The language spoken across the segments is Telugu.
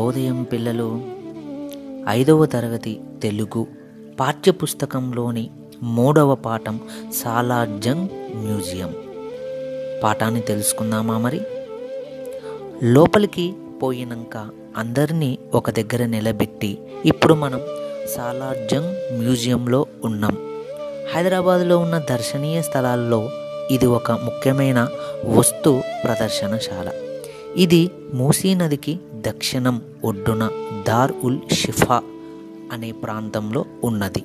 శుభోదయం పిల్లలు. 5వ తరగతి తెలుగు పాఠ్యపుస్తకంలోని 3వ పాఠం సాలార్జంగ్ మ్యూజియం. పాఠాన్ని తెలుసుకుందామా? మరి లోపలికి పోయినాక అందరినీ ఒక దగ్గర నిలబెట్టి ఇప్పుడు మనం సాలార్జంగ్ మ్యూజియంలో ఉన్నాం. హైదరాబాద్లో ఉన్న దర్శనీయ స్థలాల్లో ఇది ఒక ముఖ్యమైన వస్తు ప్రదర్శనశాల. ఇది మూసీ నదికి దక్షిణం ఒడ్డున దార్ ఉల్ షిఫా అనే ప్రాంతంలో ఉన్నది.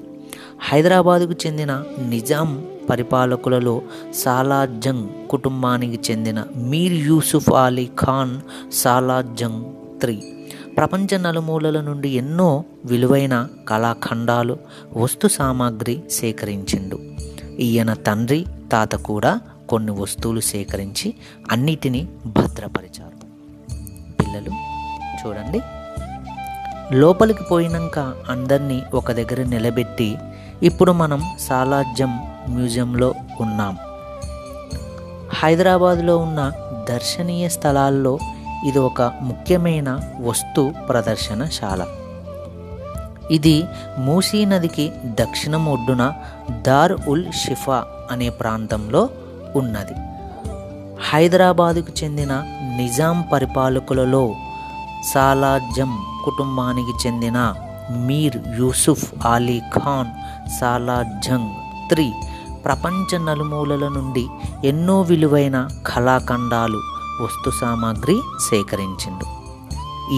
హైదరాబాదుకు చెందిన నిజాం పరిపాలకులలో సాలార్జంగ్ కుటుంబానికి చెందిన మీర్ యూసుఫ్ అలీ ఖాన్ సాలార్జంగ్ III ప్రపంచ నలుమూలల నుండి ఎన్నో విలువైన కళాఖండాలు, వస్తు సామాగ్రి సేకరించిండు. ఈయన తండ్రి, తాత కూడా కొన్ని వస్తువులు సేకరించి అన్నిటినీ భద్రపరిచారు. పిల్లలు చూడండి, లోపలికి పోయినాక అందరినీ ఒక దగ్గర నిలబెట్టి ఇప్పుడు మనం సాలార్జంగ్ మ్యూజియంలో ఉన్నాం. హైదరాబాద్లో ఉన్న దర్శనీయ స్థలాల్లో ఇది ఒక ముఖ్యమైన వస్తు ప్రదర్శనశాల. ఇది మూసీ నదికి దక్షిణం ఒడ్డున దార్ ఉల్ షిఫా అనే ప్రాంతంలో ఉన్నది. హైదరాబాదుకు చెందిన నిజాం పరిపాలకులలో సాలార్జంగ్ కుటుంబానికి చెందిన మీర్ యూసుఫ్ అలీ ఖాన్ సాలార్జంగ్ III ప్రపంచ నలుమూలల నుండి ఎన్నో విలువైన కళాఖండాలు, వస్తు సామాగ్రి సేకరించిండు.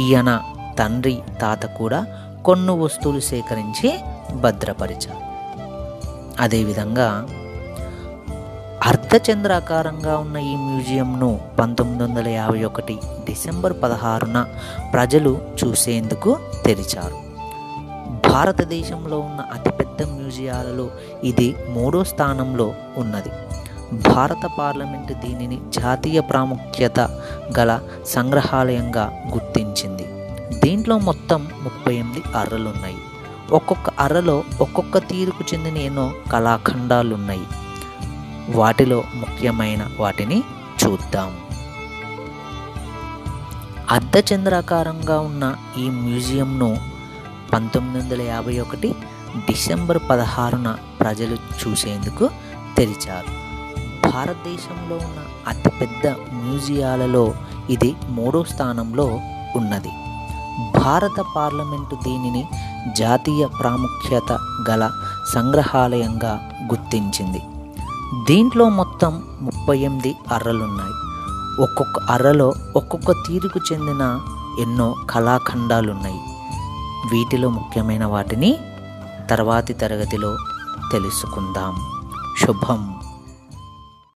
ఈయన తండ్రి, తాత కూడా కొన్ని వస్తువులు సేకరించి భద్రపరిచారు. అదేవిధంగా అర్ధచంద్రాకారంగా ఉన్న ఈ మ్యూజియంను 1951 డిసెంబర్ 16న ప్రజలు చూసేందుకు తెరిచారు. భారతదేశంలో ఉన్న అతిపెద్ద మ్యూజియాలలో ఇది 3వ స్థానంలో ఉన్నది. భారత పార్లమెంటు దీనిని జాతీయ ప్రాముఖ్యత గల సంగ్రహాలయంగా గుర్తించింది. దీంట్లో మొత్తం 38 అర్రలు ఉన్నాయి. ఒక్కొక్క అర్రలో ఒక్కొక్క తీరుకు చెందిన ఎన్నో కళాఖండాలు ఉన్నాయి. వాటిలో ముఖ్యమైన వాటిని చూద్దాం. అర్ధచంద్రాకారంగా ఉన్న ఈ మ్యూజియంను 1951 డిసెంబర్ 16న ప్రజలు చూసేందుకు తెరిచారు. భారతదేశంలో ఉన్న అతిపెద్ద మ్యూజియాలలో ఇది 3వ స్థానంలో ఉన్నది. భారత పార్లమెంటు దీనిని జాతీయ ప్రాముఖ్యత గల సంగ్రహాలయంగా గుర్తించింది. దీంట్లో మొత్తం 38 అర్రలున్నాయి. ఒక్కొక్క అర్రలో ఒక్కొక్క తీరుకు చెందిన ఎన్నో కళాఖండాలున్నాయి. వీటిలో ముఖ్యమైన వాటిని తర్వాతి తరగతిలో తెలుసుకుందాం. శుభం.